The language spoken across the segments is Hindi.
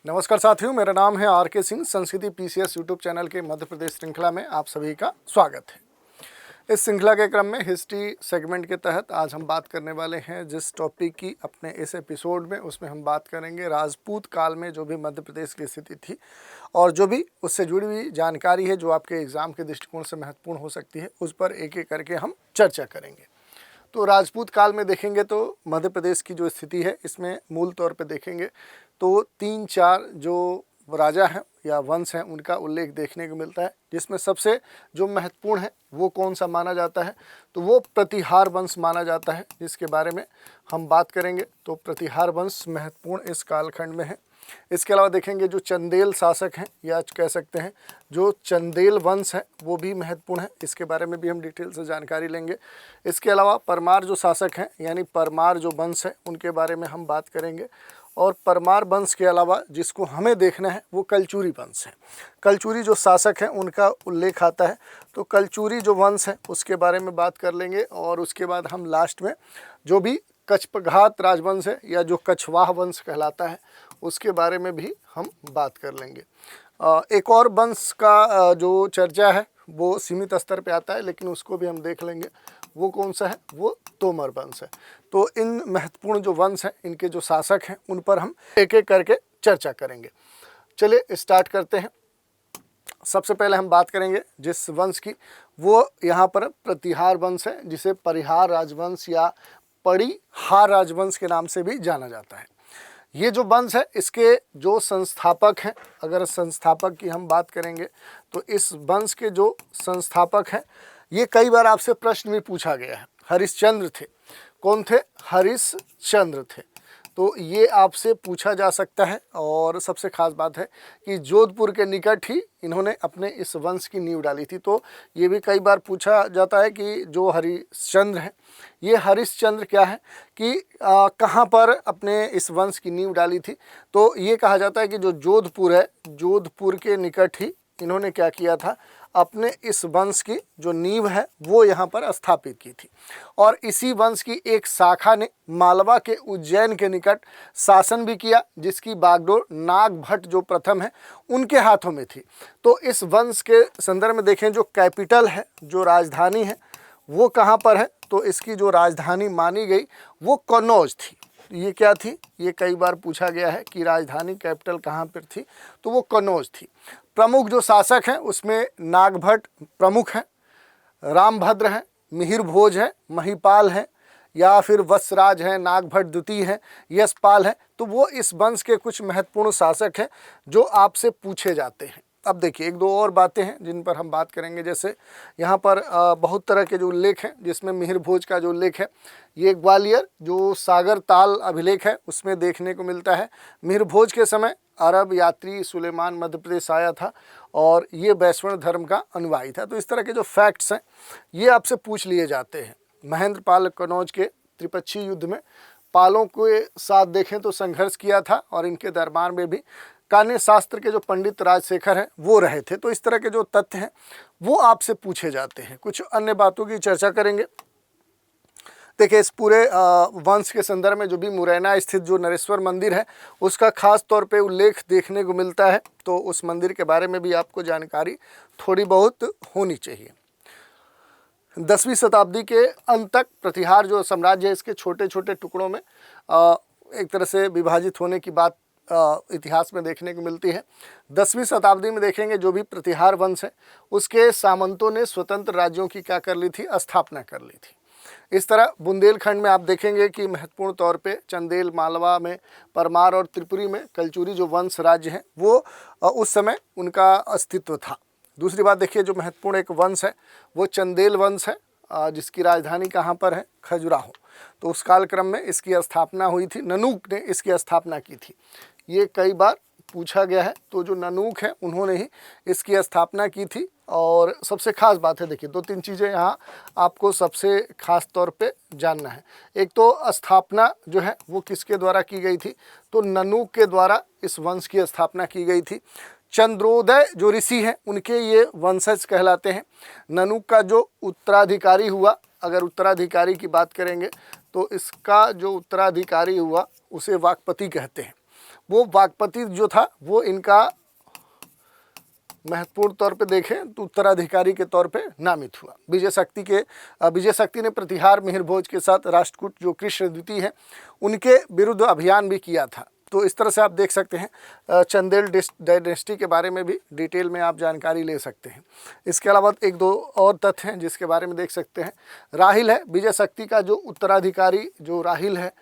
नमस्कार साथियों, मेरा नाम है आर के सिंह। संस्कृति पीसीएस यूट्यूब चैनल के मध्य प्रदेश श्रृंखला में आप सभी का स्वागत है। इस श्रृंखला के क्रम में हिस्ट्री सेगमेंट के तहत आज हम बात करने वाले हैं जिस टॉपिक की अपने इस एपिसोड में, उसमें हम बात करेंगे राजपूत काल में जो भी मध्य प्रदेश की स्थिति थी और जो भी उससे जुड़ी हुई जानकारी है जो आपके एग्ज़ाम के दृष्टिकोण से महत्वपूर्ण हो सकती है, उस पर एक एक करके हम चर्चा करेंगे। तो राजपूत काल में देखेंगे तो मध्य प्रदेश की जो स्थिति है इसमें मूल तौर पे देखेंगे तो 3-4 जो राजा हैं या वंश हैं उनका उल्लेख देखने को मिलता है, जिसमें सबसे जो महत्वपूर्ण है वो कौन सा माना जाता है, तो वो प्रतिहार वंश माना जाता है, जिसके बारे में हम बात करेंगे। तो प्रतिहार वंश महत्वपूर्ण इस कालखंड में है। इसके अलावा देखेंगे जो चंदेल शासक हैं या कह सकते हैं जो चंदेल वंश है वो भी महत्वपूर्ण है, इसके बारे में भी हम डिटेल से जानकारी लेंगे। इसके अलावा परमार जो शासक हैं यानी परमार जो वंश है उनके बारे में हम बात करेंगे। और परमार वंश के अलावा जिसको हमें देखना है वो कलचुरी वंश है। कलचुरी जो शासक हैं उनका उल्लेख आता है, तो कलचुरी जो वंश है उसके बारे में बात कर लेंगे। और उसके बाद हम लास्ट में जो भी कछपघात राजवंश है या जो कछवाह वंश कहलाता है उसके बारे में भी हम बात कर लेंगे। एक और वंश का जो चर्चा है वो सीमित स्तर पे आता है, लेकिन उसको भी हम देख लेंगे। वो कौन सा है? वो तोमर वंश है। तो इन महत्वपूर्ण जो वंश हैं, इनके जो शासक हैं, उन पर हम एक एक करके चर्चा करेंगे। चलिए स्टार्ट करते हैं। सबसे पहले हम बात करेंगे जिस वंश की, वो यहाँ पर प्रतिहार वंश है, जिसे परिहार राजवंश या परिहार राजवंश के नाम से भी जाना जाता है। ये जो वंश है इसके जो संस्थापक हैं, अगर संस्थापक की हम बात करेंगे तो इस वंश के जो संस्थापक हैं ये कई बार आपसे प्रश्न भी पूछा गया है। हरिश्चंद्र थे। कौन थे? हरिश्चंद्र थे। तो ये आपसे पूछा जा सकता है। और सबसे खास बात है कि जोधपुर के निकट ही इन्होंने अपने इस वंश की नींव डाली थी। तो ये भी कई बार पूछा जाता है कि जो हरिश्चंद्र हैं, ये हरिश्चंद्र क्या है कि कहाँ पर अपने इस वंश की नींव डाली थी। तो ये कहा जाता है कि जो जोधपुर है, जोधपुर के निकट ही इन्होंने क्या किया था, अपने इस वंश की जो नींव है वो यहाँ पर स्थापित की थी। और इसी वंश की एक शाखा ने मालवा के उज्जैन के निकट शासन भी किया, जिसकी बागडोर नागभट्ट जो प्रथम है उनके हाथों में थी। तो इस वंश के संदर्भ में देखें, जो कैपिटल है, जो राजधानी है, वो कहाँ पर है, तो इसकी जो राजधानी मानी गई वो कन्नौज थी। ये क्या थी? ये कई बार पूछा गया है कि राजधानी कैपिटल कहाँ पर थी, तो वो कन्नौज थी। प्रमुख जो शासक हैं उसमें नागभट्ट प्रमुख हैं, रामभद्र हैं, मिहिर भोज हैं, महिपाल हैं, या फिर वत्सराज हैं, नागभट्ट द्वितीय हैं, यशपाल हैं। तो वो इस वंश के कुछ महत्वपूर्ण शासक हैं जो आपसे पूछे जाते हैं। अब देखिए एक दो और बातें हैं जिन पर हम बात करेंगे। जैसे यहाँ पर बहुत तरह के जो उल्लेख हैं, जिसमें मिहिर भोज का जो उल्लेख है ये ग्वालियर जो सागर ताल अभिलेख है उसमें देखने को मिलता है। मिहिर भोज के समय अरब यात्री सुलेमान मध्य प्रदेश आया था और ये वैष्णव धर्म का अनुयायी था। तो इस तरह के जो फैक्ट्स हैं ये आपसे पूछ लिए जाते हैं। महेंद्र पाल कन्नौज के त्रिपक्षीय युद्ध में पालों के साथ देखें तो संघर्ष किया था और इनके दरबार में भी कान्य शास्त्र के जो पंडित राजशेखर हैं वो रहे थे। तो इस तरह के जो तथ्य हैं वो आपसे पूछे जाते हैं। कुछ अन्य बातों की चर्चा करेंगे। देखिए इस पूरे वंश के संदर्भ में जो भी मुरैना स्थित जो नरेश्वर मंदिर है उसका खास तौर पे उल्लेख देखने को मिलता है। तो उस मंदिर के बारे में भी आपको जानकारी थोड़ी बहुत होनी चाहिए। 10वीं शताब्दी के अंत तक प्रतिहार जो साम्राज्य है इसके छोटे छोटे टुकड़ों में एक तरह से विभाजित होने की बात इतिहास में देखने को मिलती है। 10वीं शताब्दी में देखेंगे जो भी प्रतिहार वंश है उसके सामंतों ने स्वतंत्र राज्यों की क्या कर ली थी, स्थापना कर ली थी। इस तरह बुंदेलखंड में आप देखेंगे कि महत्वपूर्ण तौर पे चंदेल, मालवा में परमार और त्रिपुरी में कलचुरी जो वंश राज्य हैं वो उस समय उनका अस्तित्व था। दूसरी बात देखिए, जो महत्वपूर्ण एक वंश है वो चंदेल वंश है, जिसकी राजधानी कहाँ पर है? खजुराहो। तो उस कालक्रम में इसकी स्थापना हुई थी, ननूक ने इसकी स्थापना की थी। ये कई बार पूछा गया है। तो जो ननूक है उन्होंने ही इसकी स्थापना की थी। और सबसे खास बात है, देखिए 2-3 चीज़ें यहाँ आपको सबसे खास तौर पे जानना है। एक तो स्थापना जो है वो किसके द्वारा की गई थी, तो ननूक के द्वारा इस वंश की स्थापना की गई थी। चंद्रोदय जो ऋषि हैं उनके ये वंशज कहलाते हैं। ननूक का जो उत्तराधिकारी हुआ, अगर उत्तराधिकारी की बात करेंगे तो इसका जो उत्तराधिकारी हुआ उसे वाकपति कहते हैं। वो वाक्पति जो था वो इनका महत्वपूर्ण तौर पे देखें तो उत्तराधिकारी के तौर पे नामित हुआ। विजय शक्ति ने प्रतिहार मिहिर भोज के साथ राष्ट्रकूट जो कृष्ण द्वितीय है उनके विरुद्ध अभियान भी किया था। तो इस तरह से आप देख सकते हैं चंदेल डायनेस्टी के बारे में भी डिटेल में आप जानकारी ले सकते हैं। इसके अलावा एक दो और तथ्य हैं जिसके बारे में देख सकते हैं। राहिल है विजय शक्ति का जो उत्तराधिकारी जो राहिल है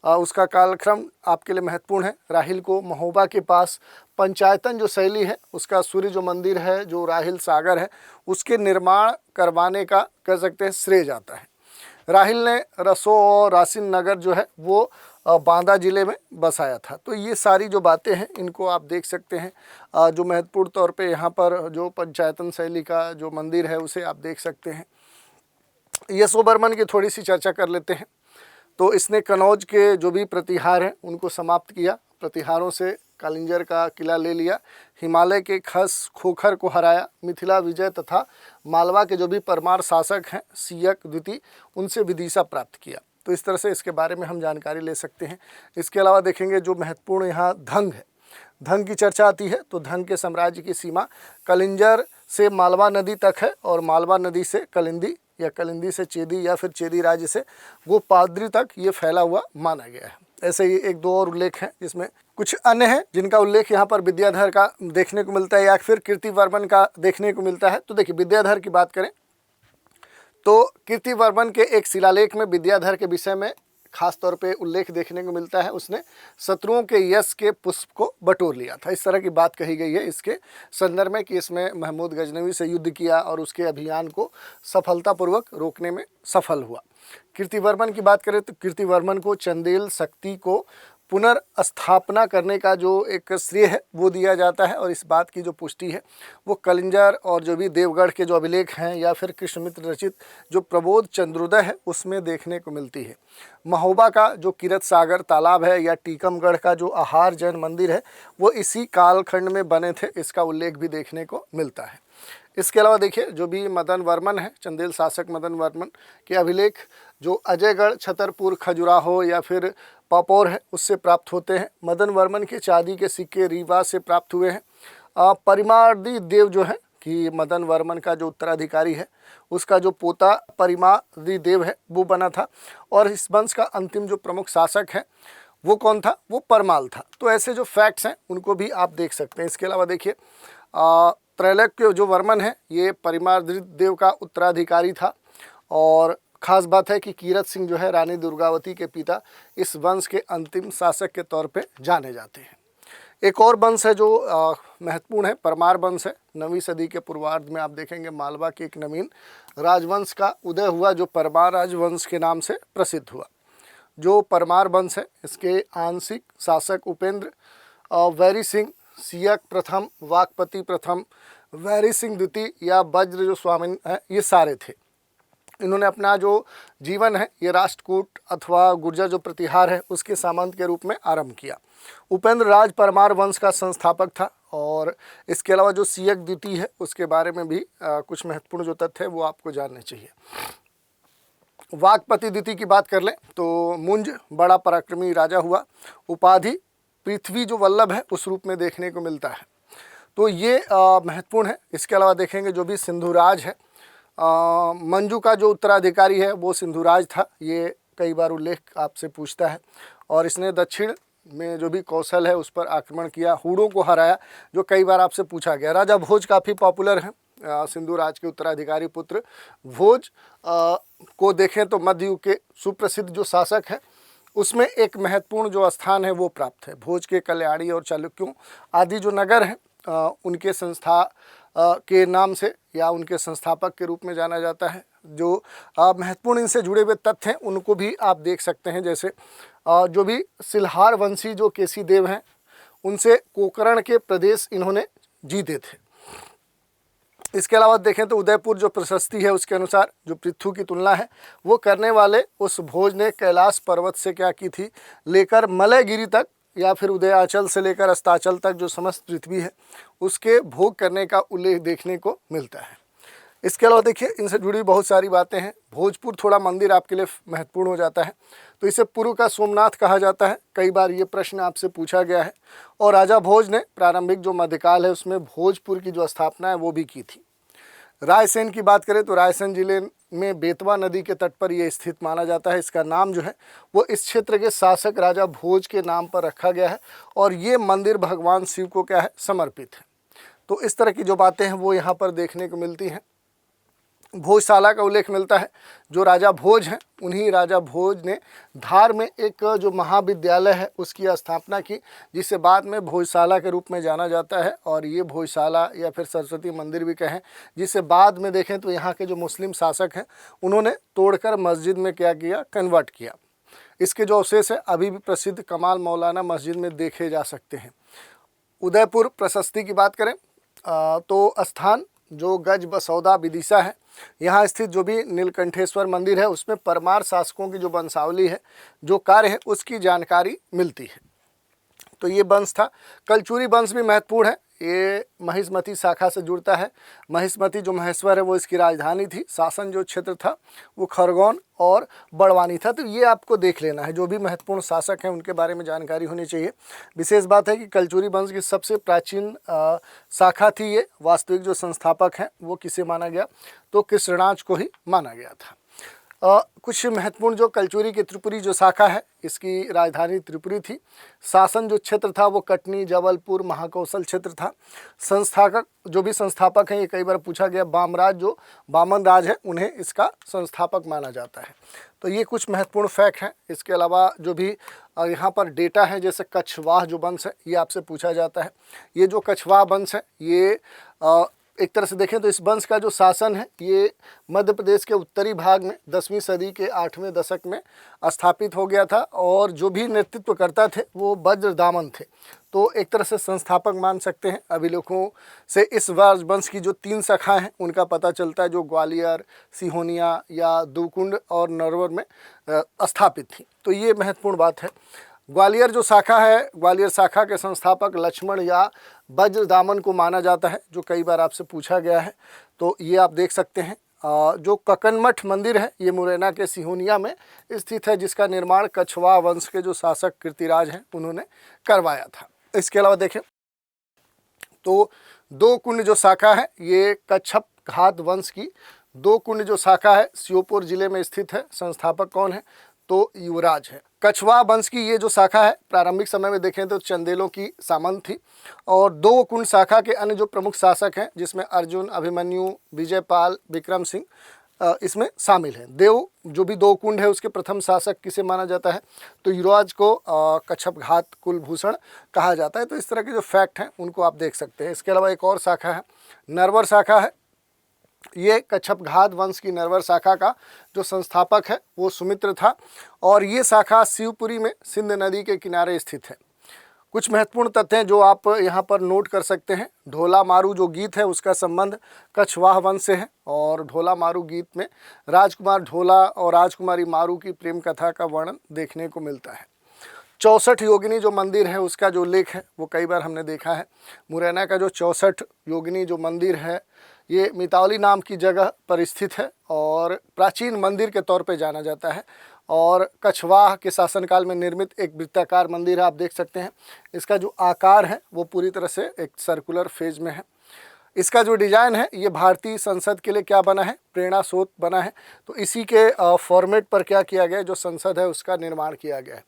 उसका कालक्रम आपके लिए महत्वपूर्ण है। राहिल को महोबा के पास पंचायतन जो शैली है उसका सूर्य जो मंदिर है जो राहिल सागर है उसके निर्माण करवाने का कह सकते हैं श्रेय जाता है। राहिल ने रसो और रासिन नगर जो है वो बांदा जिले में बसाया था। तो ये सारी जो बातें हैं इनको आप देख सकते हैं। जो महत्वपूर्ण तौर पे यहाँ पर जो पंचायतन शैली का जो मंदिर है उसे आप देख सकते हैं। यशोवर्मन की थोड़ी सी चर्चा कर लेते हैं। तो इसने कनौज के जो भी प्रतिहार हैं उनको समाप्त किया। प्रतिहारों से कालिंजर का किला ले लिया, हिमालय के खस खोखर को हराया, मिथिला विजय तथा मालवा के जो भी परमार शासक हैं सियक द्वितीय उनसे विदिशा प्राप्त किया। तो इस तरह से इसके बारे में हम जानकारी ले सकते हैं। इसके अलावा देखेंगे जो महत्वपूर्ण यहाँ धंग है, धंग की चर्चा आती है। तो धंग के साम्राज्य की सीमा कलिंजर से मालवा नदी तक है और मालवा नदी से कलिंदी या कलिंदी से चेदी या फिर चेदी राज्य से गोपाद्री तक ये फैला हुआ माना गया है। ऐसे ही एक दो और उल्लेख हैं जिसमें कुछ अन्य हैं जिनका उल्लेख यहाँ पर विद्याधर का देखने को मिलता है या फिर कीर्तिवर्मन का देखने को मिलता है। तो देखिए विद्याधर की बात करें तो कीर्तिवर्मन के एक शिलालेख में विद्याधर के विषय में खास तौर पे उल्लेख देखने को मिलता है। उसने शत्रुओं के यश के पुष्प को बटोर लिया था, इस तरह की बात कही गई है इसके संदर्भ में कि इसमें महमूद गजनवी से युद्ध किया और उसके अभियान को सफलतापूर्वक रोकने में सफल हुआ। कीर्तिवर्मन की बात करें तो कीर्तिवर्मन को चंदेल शक्ति को पुनर्स्थापना करने का जो एक श्रेय है वो दिया जाता है और इस बात की जो पुष्टि है वो कलिंजर और जो भी देवगढ़ के जो अभिलेख हैं या फिर कृष्णमित्र रचित जो प्रबोध चंद्रोदय है उसमें देखने को मिलती है। महोबा का जो किरत सागर तालाब है या टीकमगढ़ का जो आहार जैन मंदिर है वो इसी कालखंड में बने थे, इसका उल्लेख भी देखने को मिलता है। इसके अलावा देखिए जो भी मदन वर्मन है, चंदेल शासक मदन वर्मन के अभिलेख जो अजयगढ़ छतरपुर खजुराहो या फिर पापौर है उससे प्राप्त होते हैं। मदन वर्मन के चांदी के सिक्के रीवा से प्राप्त हुए हैं। परिमार्दी देव जो है कि मदन वर्मन का जो उत्तराधिकारी है उसका जो पोता परिमार्दी देव है वो बना था और इस वंश का अंतिम जो प्रमुख शासक है वो कौन था, वो परमाल था। तो ऐसे जो फैक्ट्स हैं उनको भी आप देख सकते हैं। इसके अलावा देखिए त्रैलोक्य जो वर्मन है ये परिमार्दी देव का उत्तराधिकारी था और खास बात है कि कीरत सिंह जो है रानी दुर्गावती के पिता इस वंश के अंतिम शासक के तौर पे जाने जाते हैं। एक और वंश है जो महत्वपूर्ण है, परमार वंश है। 9वीं सदी के पूर्वार्ध में आप देखेंगे मालवा के एक नवीन राजवंश का उदय हुआ जो परमार राजवंश के नाम से प्रसिद्ध हुआ। जो परमार वंश है इसके आंशिक शासक उपेंद्र वैरी सिंह सियक प्रथम, वाकपति प्रथम, वैरी सिंह द्वितीय या वज्र जो स्वामी है ये सारे थे। इन्होंने अपना जो जीवन है ये राष्ट्रकूट अथवा गुर्जर जो प्रतिहार है उसके सामंत के रूप में आरंभ किया। उपेंद्र राज परमार वंश का संस्थापक था और इसके अलावा जो सियक द्वितीय है उसके बारे में भी कुछ महत्वपूर्ण जो तथ्य है वो आपको जानने चाहिए। वाकपति द्वितीय की बात कर लें तो मुंज बड़ा पराक्रमी राजा हुआ। उपाधि पृथ्वी जो वल्लभ है उस रूप में देखने को मिलता है। तो ये महत्वपूर्ण है। इसके अलावा देखेंगे जो भी सिंधुराज है, मंजू का जो उत्तराधिकारी है वो सिंधुराज था। ये कई बार उल्लेख आपसे पूछता है और इसने दक्षिण में जो भी कौशल है उस पर आक्रमण किया, हूणों को हराया, जो कई बार आपसे पूछा गया। राजा भोज काफ़ी पॉपुलर हैं, सिंधुराज के उत्तराधिकारी पुत्र भोज को देखें तो मध्य युग के सुप्रसिद्ध जो शासक है उसमें एक महत्वपूर्ण जो स्थान है वो प्राप्त है। भोज के कल्याणी और चालुक्यों आदि जो नगर हैं उनके संस्था के नाम से या उनके संस्थापक के रूप में जाना जाता है। जो महत्वपूर्ण इनसे जुड़े हुए तथ्य हैं उनको भी आप देख सकते हैं। जैसे जो भी सिल्हार वंशी जो केसी देव हैं उनसे कोकर्ण के प्रदेश इन्होंने जीते थे। इसके अलावा देखें तो उदयपुर जो प्रशस्ति है उसके अनुसार जो पृथ्वी की तुलना है वो करने वाले उस भोज ने कैलाश पर्वत से क्या की थी, लेकर मलयगिरी तक या फिर उदयाचल से लेकर अस्ताचल तक जो समस्त पृथ्वी है उसके भोग करने का उल्लेख देखने को मिलता है। इसके अलावा देखिए इनसे जुड़ी बहुत सारी बातें हैं। भोजपुर थोड़ा मंदिर आपके लिए महत्वपूर्ण हो जाता है, तो इसे पूर्व का सोमनाथ कहा जाता है। कई बार ये प्रश्न आपसे पूछा गया है। और राजा भोज ने प्रारंभिक जो मध्यकाल है उसमें भोजपुर की जो स्थापना है वो भी की थी। रायसेन की बात करें तो रायसेन जिले में बेतवा नदी के तट पर यह स्थित माना जाता है। इसका नाम जो है वो इस क्षेत्र के शासक राजा भोज के नाम पर रखा गया है और ये मंदिर भगवान शिव को क्या है, समर्पित है। तो इस तरह की जो बातें हैं वो यहाँ पर देखने को मिलती हैं। भोजशाला का उल्लेख मिलता है। जो राजा भोज हैं उन्हीं राजा भोज ने धार में एक जो महाविद्यालय है उसकी स्थापना की, जिसे बाद में भोजशाला के रूप में जाना जाता है। और ये भोजशाला या फिर सरस्वती मंदिर भी कहें, जिसे बाद में देखें तो यहाँ के जो मुस्लिम शासक हैं उन्होंने तोड़कर मस्जिद में क्या किया, कन्वर्ट किया। इसके जो अवशेष है अभी भी प्रसिद्ध कमाल मौलाना मस्जिद में देखे जा सकते हैं। उदयपुर प्रशस्ति की बात करें तो स्थान जो गज बसौदा विदिशा है, यहाँ स्थित जो भी नीलकंठेश्वर मंदिर है उसमें परमार शासकों की जो वंशावली है, जो कार्य है उसकी जानकारी मिलती है। तो ये वंश था। कलचुरी वंश भी महत्वपूर्ण है। ये महिष्मती शाखा से जुड़ता है। महिष्मती जो महेश्वर है वो इसकी राजधानी थी। शासन जो क्षेत्र था वो खरगोन और बड़वानी था। तो ये आपको देख लेना है, जो भी महत्वपूर्ण शासक हैं उनके बारे में जानकारी होनी चाहिए। विशेष बात है कि कलचुरी वंश की सबसे प्राचीन शाखा थी ये। वास्तविक जो संस्थापक हैं वो किसे माना गया, तो कृष्णराज को ही माना गया था। कुछ महत्वपूर्ण जो कलचुरी की त्रिपुरी जो शाखा है, इसकी राजधानी त्रिपुरी थी। शासन जो क्षेत्र था वो कटनी, जबलपुर, महाकौशल क्षेत्र था। संस्थापक जो भी संस्थापक हैं, ये कई बार पूछा गया, बामराज जो बामन राज है उन्हें इसका संस्थापक माना जाता है। तो ये कुछ महत्वपूर्ण फैक्ट हैं। इसके अलावा जो भी यहाँ पर डेटा है, जैसे कछवाह जो वंश है ये आपसे पूछा जाता है। ये जो कछवाह वंश है ये एक तरह से देखें तो इस वंश का जो शासन है ये मध्य प्रदेश के उत्तरी भाग में 10वीं सदी के 8वें दशक में स्थापित हो गया था। और जो भी नेतृत्व करता थे वो वज्रदामन थे। तो एक तरह से संस्थापक मान सकते हैं। अभिलेखों से इस वंश की जो 3 शाखाएं हैं उनका पता चलता है, जो ग्वालियर, सिहोनिया या दूकुंड और नरवर में स्थापित थी। तो ये महत्वपूर्ण बात है। ग्वालियर जो शाखा है, ग्वालियर शाखा के संस्थापक लक्ष्मण या वज्रदामन को माना जाता है, जो कई बार आपसे पूछा गया है। तो ये आप देख सकते हैं। जो ककनमठ मंदिर है ये मुरैना के सिहोनिया में स्थित है, जिसका निर्माण कछवाह वंश के जो शासक कीर्तिराज हैं उन्होंने करवाया था। इसके अलावा देखें तो दो कुंड जो शाखा है ये कच्छप घात वंश की दो कुंड जो शाखा है श्योपुर जिले में स्थित है। संस्थापक कौन है, तो युवराज है। कछवाह वंश की ये जो शाखा है प्रारंभिक समय में देखें तो चंदेलों की सामंत थी। और दो कुंड शाखा के अन्य जो प्रमुख शासक हैं, जिसमें अर्जुन, अभिमन्यु, विजयपाल, विक्रम सिंह इसमें शामिल हैं। देव जो भी दो कुंड है उसके प्रथम शासक किसे माना जाता है, तो युवराज को कच्छपघात कुलभूषण कहा जाता है। तो इस तरह के जो फैक्ट हैं उनको आप देख सकते हैं। इसके अलावा एक और शाखा है, नरवर शाखा है। ये कच्छपघात वंश की नरवर शाखा का जो संस्थापक है वो सुमित्र था। और ये शाखा शिवपुरी में सिंध नदी के किनारे स्थित है। कुछ महत्वपूर्ण तथ्य हैं जो आप यहाँ पर नोट कर सकते हैं। ढोला मारू जो गीत है उसका संबंध कछवाह वंश से है। और ढोला मारू गीत में राजकुमार ढोला और राजकुमारी मारू की प्रेम कथा का वर्णन देखने को मिलता है। 64 योगिनी जो मंदिर है उसका जो उल्लेख है वो कई बार हमने देखा है। मुरैना का जो 64 योगिनी जो मंदिर है ये मितावली नाम की जगह पर स्थित है और प्राचीन मंदिर के तौर पे जाना जाता है। और कछवाह के शासनकाल में निर्मित एक वृत्ताकार मंदिर है, आप देख सकते हैं। इसका जो आकार है वो पूरी तरह से एक सर्कुलर फेज में है। इसका जो डिज़ाइन है ये भारतीय संसद के लिए क्या बना है, प्रेरणा स्रोत बना है। तो इसी के फॉर्मेट पर क्या किया गया है, जो संसद है उसका निर्माण किया गया है।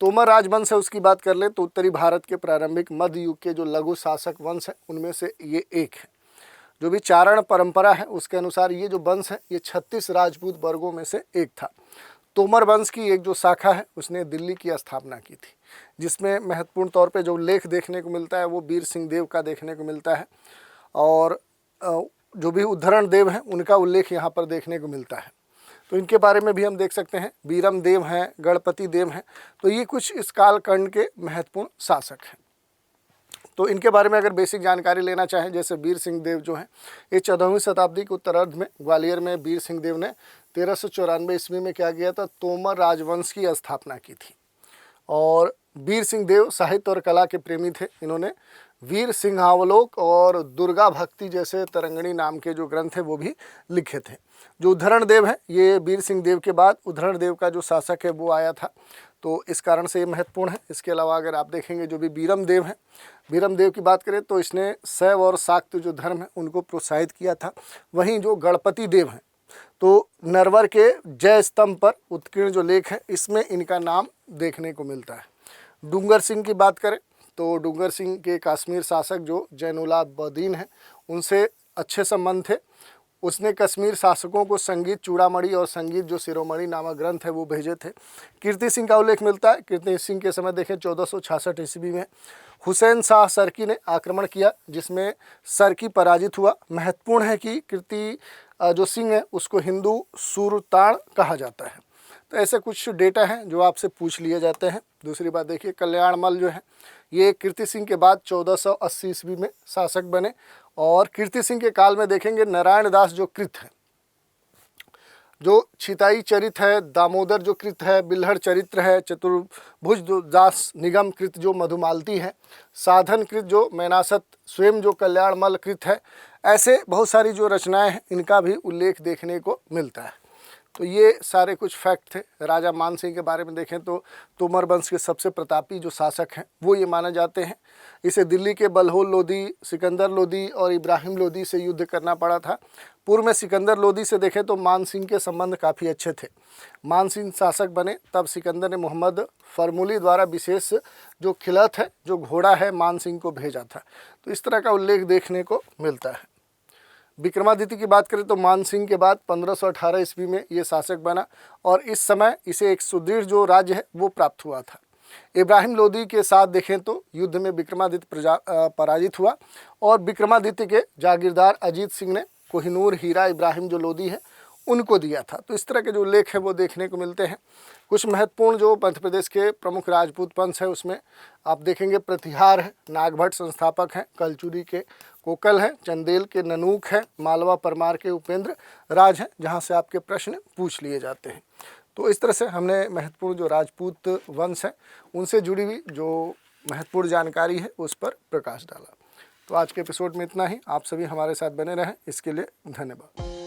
तोमर राजवंश है उसकी बात कर ले तो उत्तरी भारत के प्रारंभिक मध्य युग के जो लघु शासक वंश है उनमें से ये एक है। जो भी चारण परंपरा है उसके अनुसार ये जो वंश है ये 36 राजपूत वर्गों में से एक था। तोमर वंश की एक जो शाखा है उसने दिल्ली की स्थापना की थी, जिसमें महत्वपूर्ण तौर पे जो उल्लेख देखने को मिलता है वो वीर सिंह देव का देखने को मिलता है। और जो भी उद्धरण देव हैं उनका उल्लेख यहाँ पर देखने को मिलता है। तो इनके बारे में भी हम देख सकते हैं। बीरम देव हैं, गणपति देव हैं। तो ये कुछ इस कालखंड के महत्वपूर्ण शासक हैं। तो इनके बारे में अगर बेसिक जानकारी लेना चाहें, जैसे वीर सिंह देव जो हैं ये 14वीं शताब्दी के उत्तरार्ध में ग्वालियर में वीर सिंह देव ने 1394 ईस्वी में क्या किया था, तोमर राजवंश की स्थापना की थी। और वीर सिंह देव साहित्य और कला के प्रेमी थे। इन्होंने वीर सिंहावलोक और दुर्गा भक्ति जैसे तरंगिणी नाम के जो ग्रंथ हैं वो भी लिखे थे। जो उद्धरण देव है, ये वीर सिंह देव के बाद उद्धरण देव का जो शासक है वो आया था, तो इस कारण से ये महत्वपूर्ण है। इसके अलावा अगर आप देखेंगे जो भी बीरम देव हैं, बीरम देव की बात करें तो इसने शैव और शाक्त जो धर्म है उनको प्रोत्साहित किया था। वहीं जो गणपति देव हैं, तो नरवर के जय स्तंभ पर उत्कीर्ण जो लेख है इसमें इनका नाम देखने को मिलता है। डूंगर सिंह की बात करें तो डूंगर सिंह के कश्मीर शासक जो जैनुलाब्दीन हैं उनसे अच्छे संबंध थे। उसने कश्मीर शासकों को संगीत चूड़ामणि और संगीत जो शिरोमणि नामक ग्रंथ है वो भेजे थे। कीर्ति सिंह का उल्लेख मिलता है। कीर्ति सिंह के समय देखें 1466 ईस्वी में हुसैन शाह सरकी ने आक्रमण किया जिसमें सरकी पराजित हुआ। महत्वपूर्ण है कि कीर्ति जो सिंह है उसको हिंदू सुरताड़ कहा जाता है। तो ऐसे कुछ डेटा हैं जो आपसे पूछ लिए जाते हैं। दूसरी बात देखिए, कल्याणमल जो है ये कीर्ति सिंह के बाद 1480 ईस्वी में शासक बने और कीर्ति सिंह के काल में देखेंगे नारायण दास जो कृत है, जो छिताई चरित है, दामोदर जो कृत है, बिल्हड़ चरित्र है, चतुर्भुज जो दास निगम कृत जो मधुमालती है, साधन कृत जो मैनासत स्वयं जो कल्याणमल कृत है, ऐसे बहुत सारी जो रचनाएं हैं इनका भी उल्लेख देखने को मिलता है। तो ये सारे कुछ फैक्ट थे। राजा मान सिंह के बारे में देखें तो तोमर वंश के सबसे प्रतापी जो शासक हैं वो ये माने जाते हैं। इसे दिल्ली के बलहोल लोदी, सिकंदर लोदी और इब्राहिम लोदी से युद्ध करना पड़ा था। पूर्व में सिकंदर लोदी से देखें तो मान सिंह के संबंध काफ़ी अच्छे थे। मान सिंह शासक बने तब सिकंदर ने मोहम्मद फरमुली द्वारा विशेष जो खिलत है, जो घोड़ा है, मान सिंह को भेजा था। तो इस तरह का उल्लेख देखने को मिलता है। विक्रमादित्य की बात करें तो मान सिंह के बाद 1518 ईस्वी में ये शासक बना और इस समय इसे एक सुदृढ़ जो राज्य है वो प्राप्त हुआ था। इब्राहिम लोदी के साथ देखें तो युद्ध में विक्रमादित्य पराजित हुआ और विक्रमादित्य के जागीरदार अजीत सिंह ने कोहिनूर हीरा इब्राहिम जो लोदी है उनको दिया था। तो इस तरह के जो उल्लेख है वो देखने को मिलते हैं। कुछ महत्वपूर्ण जो मध्य प्रदेश के प्रमुख राजपूत वंश है उसमें आप देखेंगे प्रतिहार है, नागभट्ट संस्थापक हैं, कलचुरी के कोकल हैं, चंदेल के ननूक हैं, मालवा परमार के उपेंद्र राज हैं, जहां से आपके प्रश्न पूछ लिए जाते हैं। तो इस तरह से हमने महत्वपूर्ण जो राजपूत वंश हैं उनसे जुड़ी हुई जो महत्वपूर्ण जानकारी है उस पर प्रकाश डाला। तो आज के एपिसोड में इतना ही। आप सभी हमारे साथ बने रहें, इसके लिए धन्यवाद।